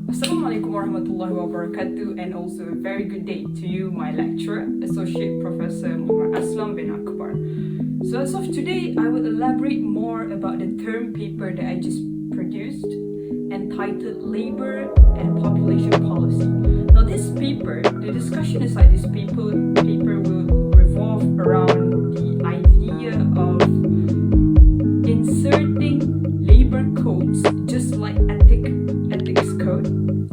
Assalamualaikum warahmatullahi wabarakatuh, and also a very good day to you, my lecturer, Associate Professor Mohamed Aslam bin Akbar. So as of today, I will elaborate more about the term paper that I just produced, entitled Labor and Population Policy. Now this paper, the discussion inside this paper will revolve around the idea of inserting labor codes, just like ethics code,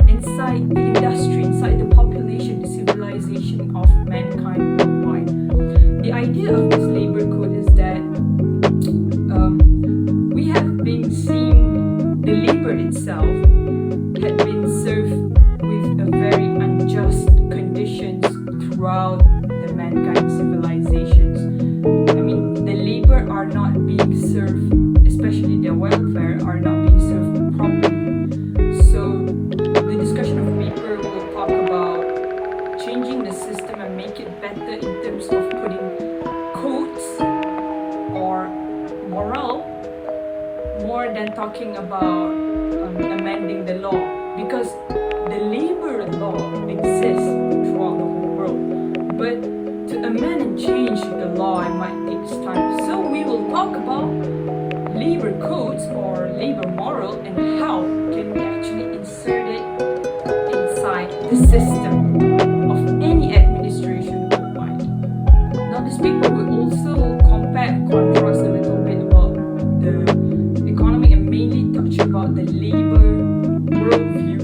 inside the industry, inside the population, the civilization of mankind worldwide. The idea of this labor code is that we have been seeing the labor itself had been served with a very unjust conditions throughout the mankind civilizations. I mean, the labor are not being served, especially their welfare, are not being served properly. So the discussion of paper will talk about changing the system and make it better in terms of putting codes or moral, more than talking about amending the law, because the labor law exists throughout the whole world, but to amend and change the law, it might take time. So we will talk about labor codes or labor moral and how can we actually insert it inside the system of any administration worldwide. Now this paper will also compare and contrast a little bit about the economy and mainly touch about the labor worldview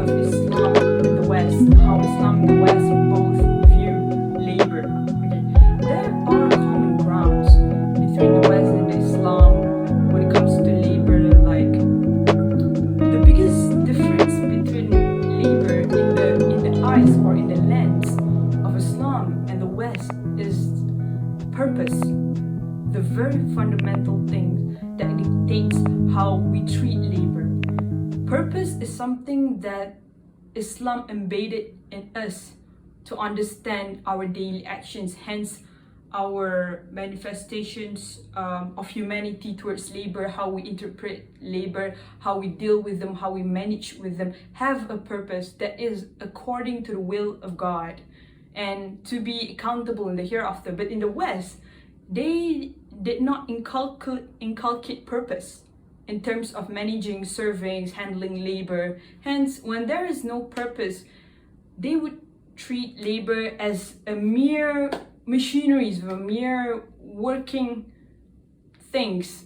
of Islam in the West, how Islam in the West both view labor. Okay. There are common grounds between the West and Islam when it comes to labor. Like the biggest difference between labor in the eyes or in the lens of Islam and the West is purpose, the very fundamental thing that dictates how we treat labor. Purpose is something that Islam embedded in us to understand our daily actions, hence our manifestations of humanity towards labor, how we interpret labor, how we deal with them, how we manage with them, have a purpose that is according to the will of God and to be accountable in the hereafter. But in the West, they did not inculcate purpose in terms of managing surveys, handling labor. Hence, when there is no purpose, they would treat labor as a mere machineries, a mere working things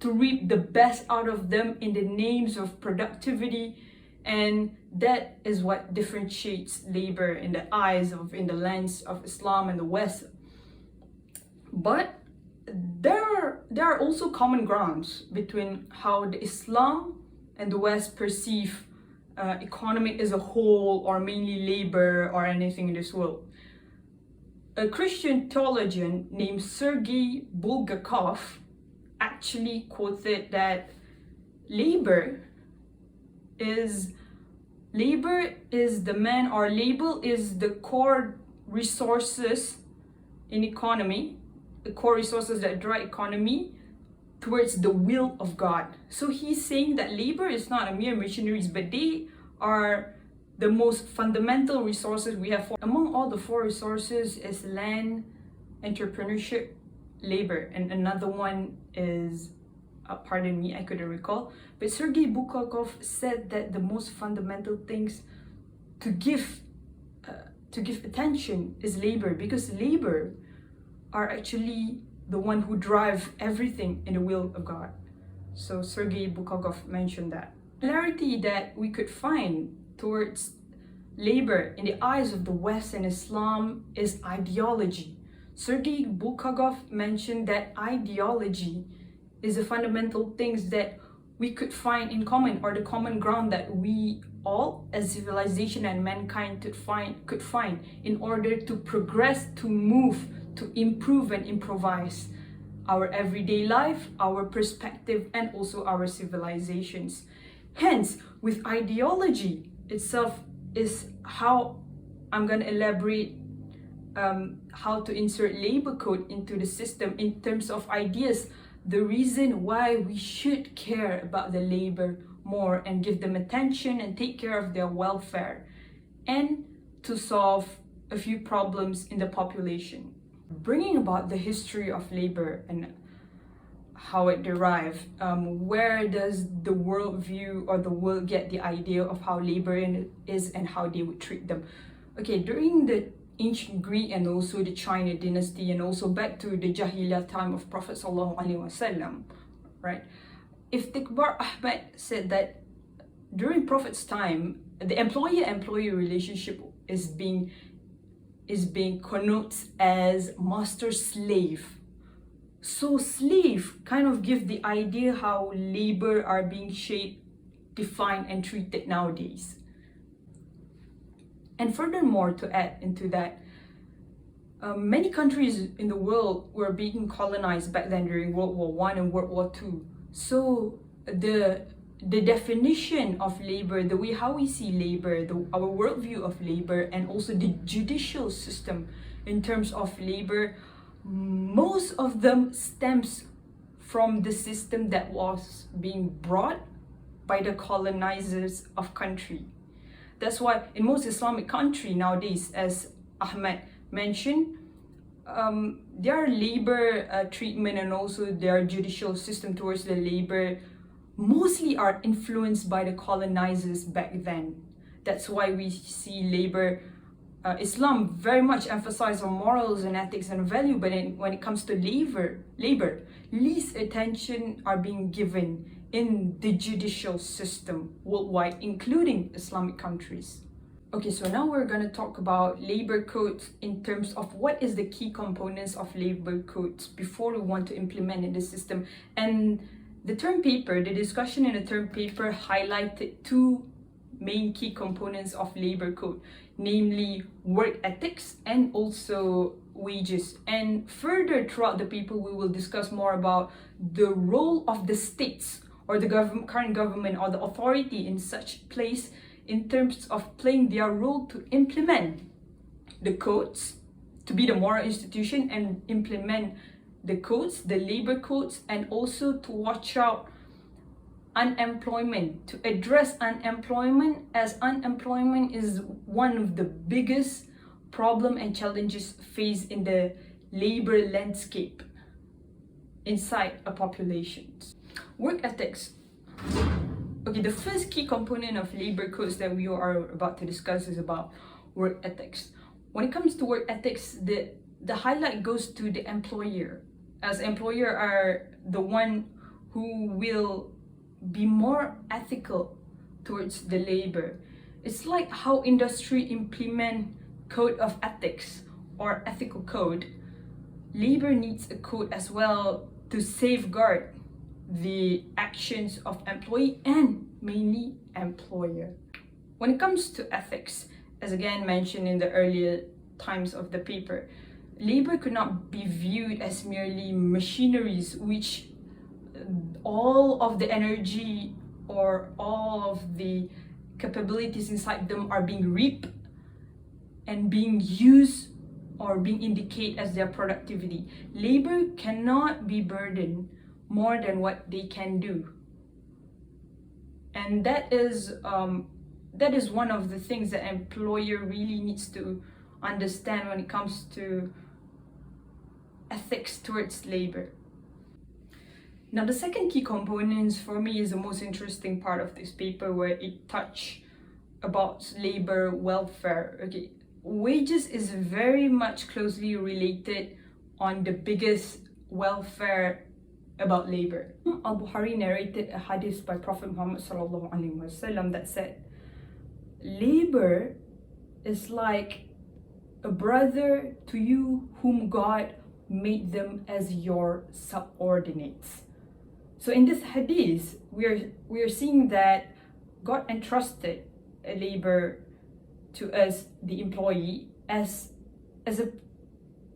to reap the best out of them in the names of productivity. And that is what differentiates labor in the eyes of, in the lens of Islam and the West. But there are also common grounds between how the Islam and the West perceive economy as a whole, or mainly labor or anything in this world. A Christian theologian named Sergei Bulgakov actually quoted that labor is the man, or labor is the core resources in economy, the core resources that drive economy towards the will of God. So he's saying that labor is not a mere machineries, but they are the most fundamental resources we have. Among all the four resources is land, entrepreneurship, labor, and another one is, pardon me, I couldn't recall. But Sergei Bulgakov said that the most fundamental things to give attention is labor, because labor are actually the one who drive everything in the will of God. So Sergei Bulgakov mentioned that. The similarity that we could find towards labor in the eyes of the West and Islam is ideology. Sergei Bulgakov mentioned that ideology is the fundamental things that we could find in common, or the common ground that we all as civilization and mankind could find in order to progress, to move, to improve and improvise our everyday life, our perspective, and also our civilizations. Hence, with ideology itself is how I'm going to elaborate how to insert labor code into the system in terms of ideas, the reason why we should care about the labor more and give them attention and take care of their welfare, and to solve a few problems in the population. Bringing about the history of labor and how it derived, where does the world view or the world get the idea of how labor is and how they would treat them? Okay, during the ancient Greek and also the China dynasty, and also back to the Jahiliyyah time of Prophet Sallallahu Alaihi Wasallam, right? If Akbar Ahmed said that during Prophet's time, the employer-employee relationship is being connoted as master-slave. So slave kind of give the idea how labor are being shaped, defined, and treated nowadays. And furthermore, to add into that, many countries in the world were being colonized back then during World War I and World War II. So the definition of labor, the way how we see labor, our worldview of labor, and also the judicial system in terms of labor, most of them stems from the system that was being brought by the colonizers of country. That's why in most Islamic country nowadays, as Ahmed mentioned, their labor treatment and also their judicial system towards the labor mostly are influenced by the colonizers back then. That's why we see labor, Islam very much emphasizes on morals and ethics and value, but when it comes to labor, least attention are being given in the judicial system worldwide, including Islamic countries. Okay, so now we're going to talk about labor codes in terms of what is the key components of labor codes before we want to implement in the system. And the term paper, the discussion in the term paper highlighted two main key components of labor code, namely work ethics and also wages. And further throughout the paper, we will discuss more about the role of the states or the current government or the authority in such place in terms of playing their role to implement the codes, to be the moral institution and implement the codes, the labor codes, and also to watch out unemployment, to address unemployment, as unemployment is one of the biggest problem and challenges faced in the labor landscape inside a population. Work ethics. Okay, the first key component of labor codes that we are about to discuss is about work ethics. When it comes to work ethics, the highlight goes to the employer, as employer are the one who will be more ethical towards the labor. It's like how industry implement code of ethics or ethical code. Labor needs a code as well to safeguard the actions of employee and mainly employer. When it comes to ethics, as again mentioned in the earlier times of the paper, labor could not be viewed as merely machineries which all of the energy or all of the capabilities inside them are being reaped and being used or being indicated as their productivity. Labor cannot be burdened more than what they can do. And that is one of the things that employer really needs to understand when it comes to ethics towards labor. Now, the second key components for me is the most interesting part of this paper, where it touched about labor welfare. Okay, wages is very much closely related on the biggest welfare about labor. Al-Bukhari narrated a hadith by Prophet Mohamed that said, labor is like a brother to you whom God made them as your subordinates. So in this hadith, we are seeing that God entrusted a labor to us, the employee, as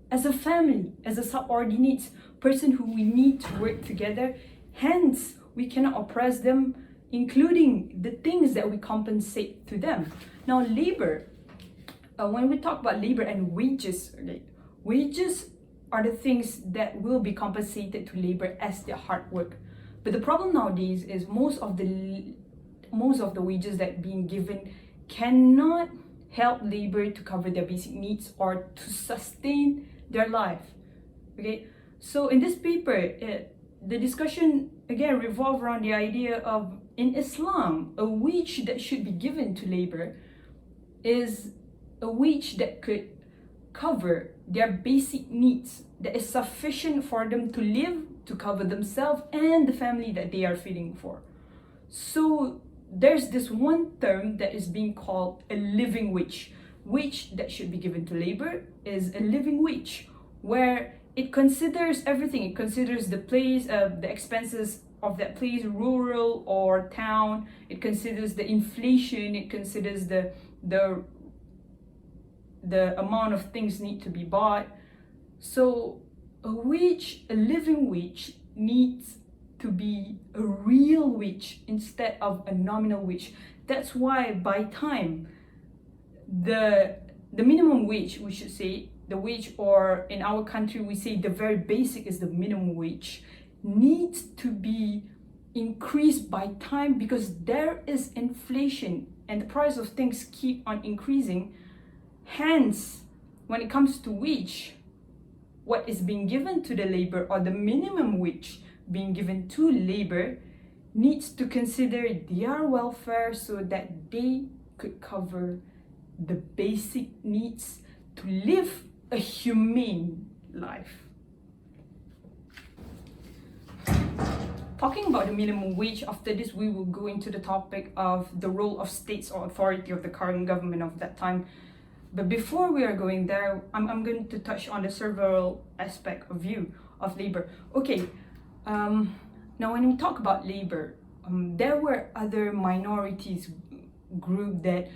a family, as a subordinate person who we need to work together. Hence, we cannot oppress them, including the things that we compensate to them. Now, labor, when we talk about labor and wages, wages are the things that will be compensated to labor as their hard work. But the problem nowadays is most of the most of the wages that being given cannot help labor to cover their basic needs or to sustain their life. Okay, so in this paper, the discussion again revolve around the idea of, in Islam, a wage that should be given to labor is a wage that could cover their basic needs, that is sufficient for them to live, to cover themselves and the family that they are feeding for. So there's this one term that is being called a living wage. Wage that should be given to labor is a living wage, where it considers everything. It considers the place, the expenses of that place, rural or town. It considers the inflation. It considers the amount of things need to be bought. So a living wage needs to be a real wage instead of a nominal wage. That's why by time the minimum wage, we should say, the wage, or in our country we say the very basic is the minimum wage, needs to be increased by time, because there is inflation and the price of things keep on increasing. Hence, when it comes to wage, what is being given to the labor, or the minimum wage being given to labor, needs to consider their welfare so that they could cover the basic needs to live a humane life. Talking about the minimum wage, after this we will go into the topic of the role of states or authority of the current government of that time. But before we are going there, I'm going to touch on the several aspect of view of labor. Okay, now when we talk about labor, there were other minorities group that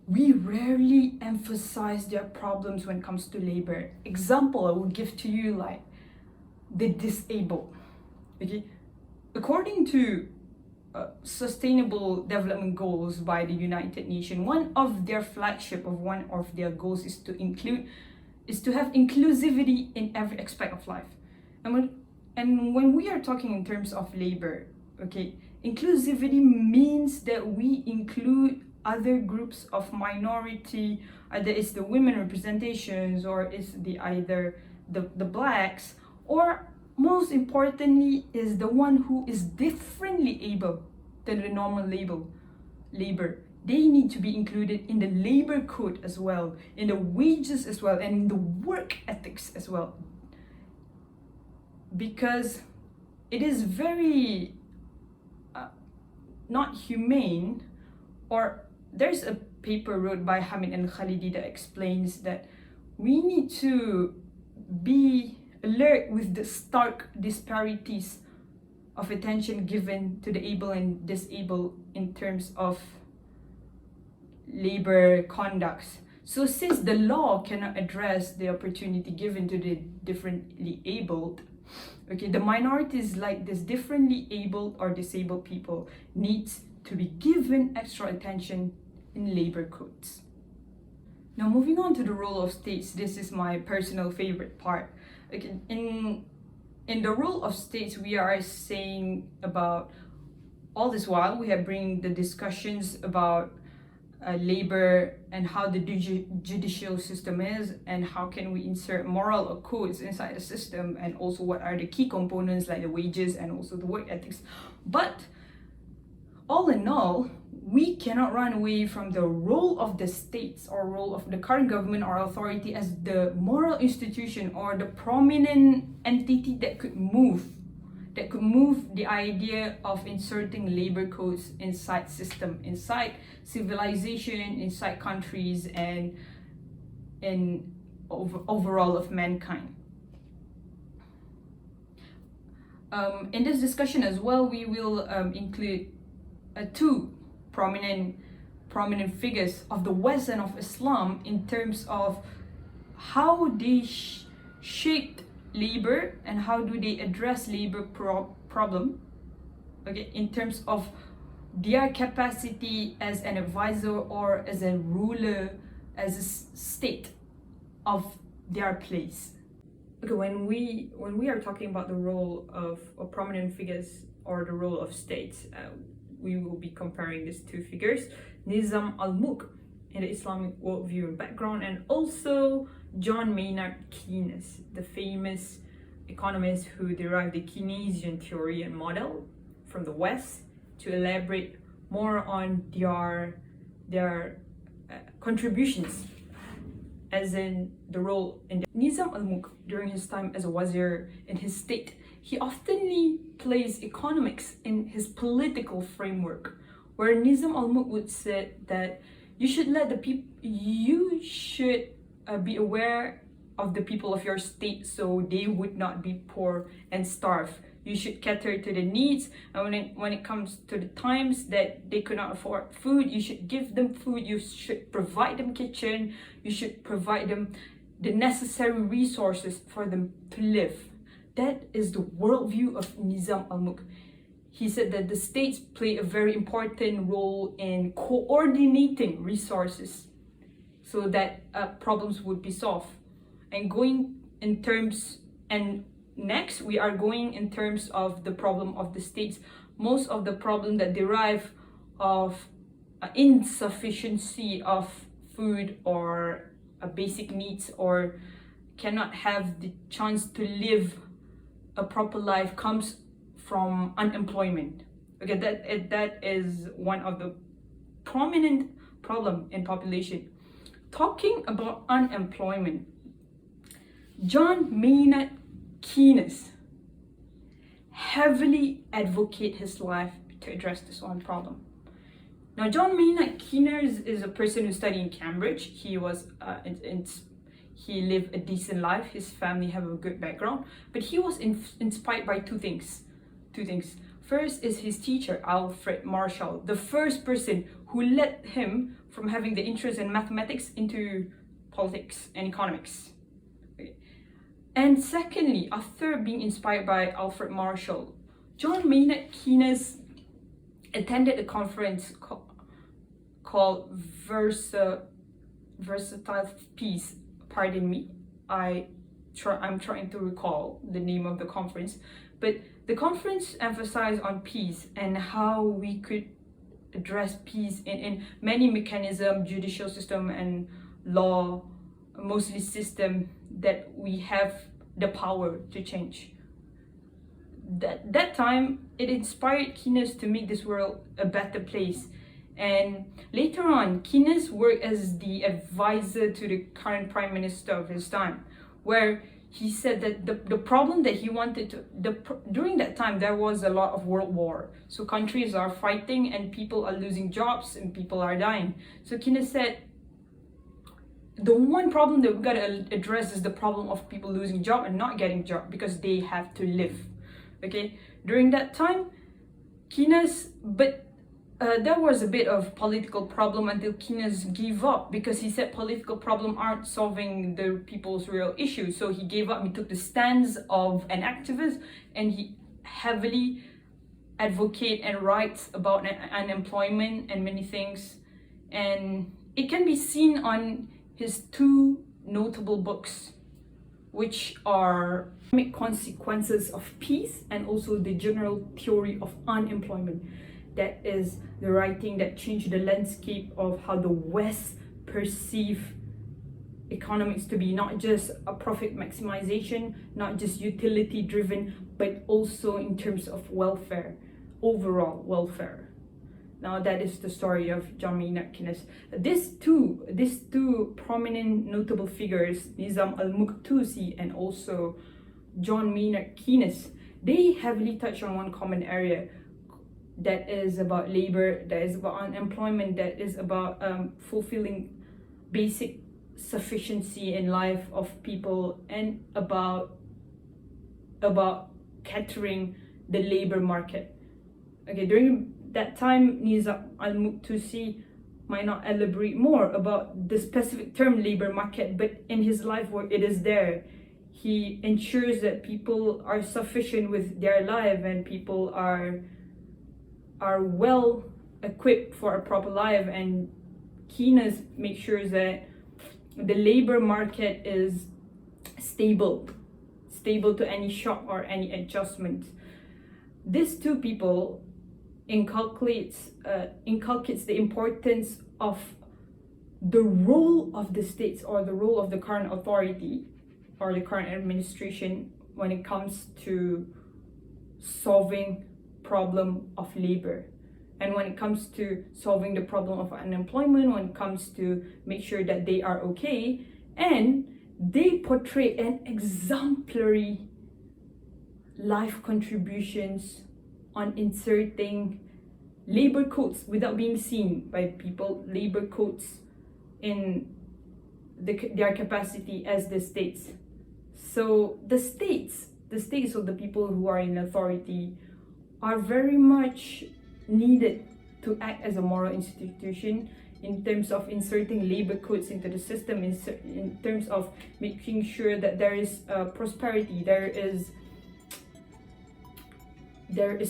we rarely emphasize their problems when it comes to labor. Example I will give to you, like the disabled. Okay, according to Sustainable Development Goals by the United Nations, one of their goals is to have inclusivity in every aspect of life. And when we are talking in terms of labor, okay, inclusivity means that we include other groups of minority, either it's the women representations, or it's either the blacks, or most importantly is the one who is differently able than the normal labor. They need to be included in the labor code as well, in the wages as well, and in the work ethics as well, because it is very not humane. Or there's a paper wrote by Hamid and Khalidi that explains that we need to be alert with the stark disparities of attention given to the able and disabled in terms of labor conducts. So since the law cannot address the opportunity given to the differently abled, okay, the minorities like this differently abled or disabled people needs to be given extra attention in labor codes. Now moving on to the role of states, this is my personal favorite part. Okay, in the role of states, we are saying about, all this while we have bring the discussions about labor and how the judicial system is, and how can we insert moral or codes inside the system, and also what are the key components like the wages and also the work ethics. But all in all, we cannot run away from the role of the states or role of the current government or authority as the moral institution or the prominent entity that could move the idea of inserting labor codes inside system, inside civilization, inside countries, and overall of mankind. In this discussion as well, we will include two prominent figures of the West and of Islam in terms of how they shaped labor and how do they address labor problem, okay, in terms of their capacity as an advisor or as a ruler, as a state of their place. Okay, when we are talking about the role of prominent figures or the role of states, we will be comparing these two figures, Nizam al-Mulk in the Islamic worldview and background, and also John Maynard Keynes, the famous economist who derived the Keynesian theory and model from the West, to elaborate more on their contributions, as in the role in Nizam al-Mulk during his time as a wazir in his state. He oftenly plays economics in his political framework, where Nizam al-Mulk would say that you should let the people, you should be aware of the people of your state so they would not be poor and starve. You should cater to the needs, and when it comes to the times that they could not afford food, you should give them food, you should provide them kitchen, you should provide them the necessary resources for them to live. That is the worldview of Nizam al-Mulk. He said that the states play a very important role in coordinating resources so that problems would be solved. And next, we are going in terms of the problem of the states. Most of the problem that derive of insufficiency of food or basic needs, or cannot have the chance to live a proper life, comes from unemployment. Okay, that is one of the prominent problem in population. Talking about unemployment, John Maynard Keynes heavily advocate his life to address this one problem. Now, John Maynard Keynes is a person who studied in Cambridge. He was he lived a decent life. His family have a good background, but he was inspired by two things. First is his teacher, Alfred Marshall, the first person who led him from having the interest in mathematics into politics and economics. Okay. And secondly, after being inspired by Alfred Marshall, John Maynard Keynes attended a conference called Versatile Peace. Pardon me, I'm trying to recall the name of the conference, but the conference emphasized on peace and how we could address peace in many mechanisms, judicial system and law, mostly system that we have the power to change. That time, it inspired Keynes to make this world a better place. And later on, Keynes worked as the advisor to the current prime minister of his time, where he said that the problem that he wanted to, during that time, there was a lot of world war. So countries are fighting and people are losing jobs and people are dying. So Keynes said, the one problem that we gotta address is the problem of people losing job and not getting job because they have to live. Okay, during that time, Keynes, there was a bit of political problem until Keynes gave up, because he said political problems aren't solving the people's real issues. So he gave up. He took the stance of an activist, and he heavily advocate and writes about unemployment and many things. And it can be seen on his two notable books, which are Economic Consequences of Peace and also the General Theory of Unemployment. That is the writing that changed the landscape of how the West perceive economics to be, not just a profit maximization, not just utility driven, but also in terms of welfare, overall welfare. Now that is the story of John Maynard Keynes. These two prominent notable figures, Nizam al-Mulk and also John Maynard Keynes, they heavily touch on one common area, that is about labor, that is about unemployment, that is about fulfilling basic sufficiency in life of people, and about catering the labor market. Okay, during that time, Nizam al-Mulk might not elaborate more about the specific term labor market, but in his life work, it is there. He ensures that people are sufficient with their life and people are well equipped for a proper life, and Keynes makes sure that the labor market is stable to any shock or any adjustment. These two people inculcates the importance of the role of the states, or the role of the current authority or the current administration when it comes to solving problem of labor, and when it comes to solving the problem of unemployment, when it comes to make sure that they are okay. And they portray an exemplary life contributions on inserting labor codes without being seen by people, labor codes in their capacity as the states. So the states of the people who are in authority are very much needed to act as a moral institution in terms of inserting labor codes into the system, in terms of making sure that there is prosperity, there is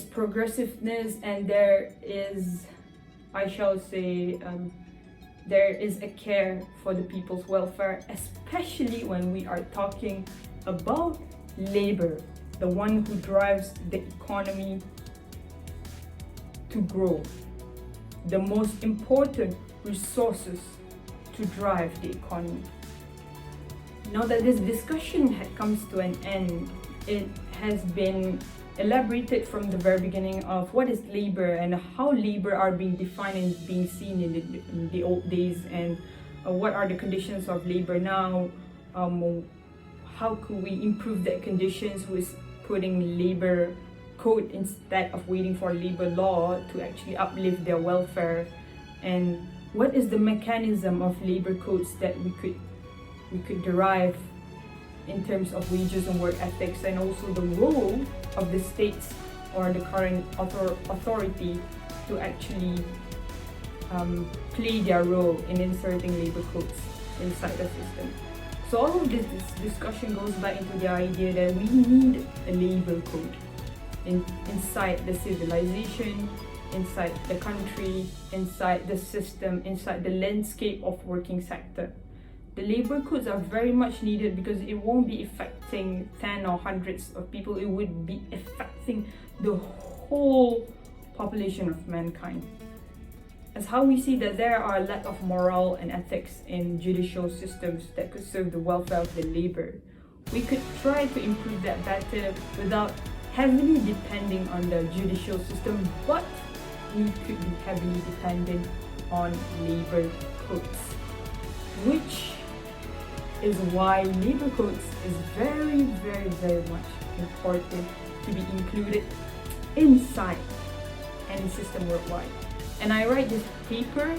progressiveness, and there is, I shall say, there is a care for the people's welfare, especially when we are talking about labor, the one who drives the economy to grow, the most important resources to drive the economy. Now that this discussion comes to an end, it has been elaborated from the very beginning of what is labor and how labor are being defined and being seen in the old days, and what are the conditions of labor now, how could we improve the conditions with putting labor code instead of waiting for labor law to actually uplift their welfare, and what is the mechanism of labor codes that we could derive in terms of wages and work ethics, and also the role of the states or the current authority to actually play their role in inserting labor codes inside the system. So all of this discussion goes back into the idea that we need a labor code inside the civilization, inside the country, inside the system, inside the landscape of working sector. The labor codes are very much needed because it won't be affecting 10 or hundreds of people, it would be affecting the whole population of mankind. As how we see that there are a lack of moral and ethics in judicial systems that could serve the welfare of the labor, we could try to improve that better without heavily depending on the judicial system, but we could be heavily dependent on labor codes, which is why labor codes is very, very, very much important to be included inside any system worldwide. And I write this paper,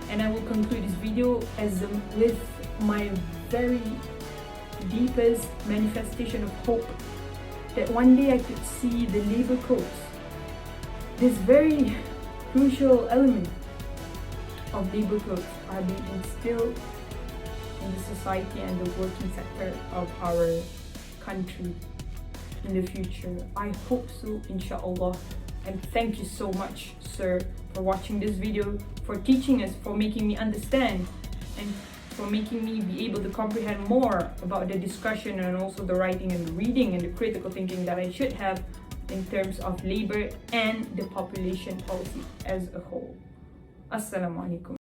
and I will conclude this video with my very deepest manifestation of hope that one day I could see the labor codes, this very crucial element of labor codes, are being instilled in the society and the working sector of our country in the future. I hope so, inshallah. And thank you so much, sir, for watching this video, for teaching us, for making me understand, and for making me be able to comprehend more about the discussion and also the writing and the reading and the critical thinking that I should have in terms of labor and the population policy as a whole. Assalamu alaikum.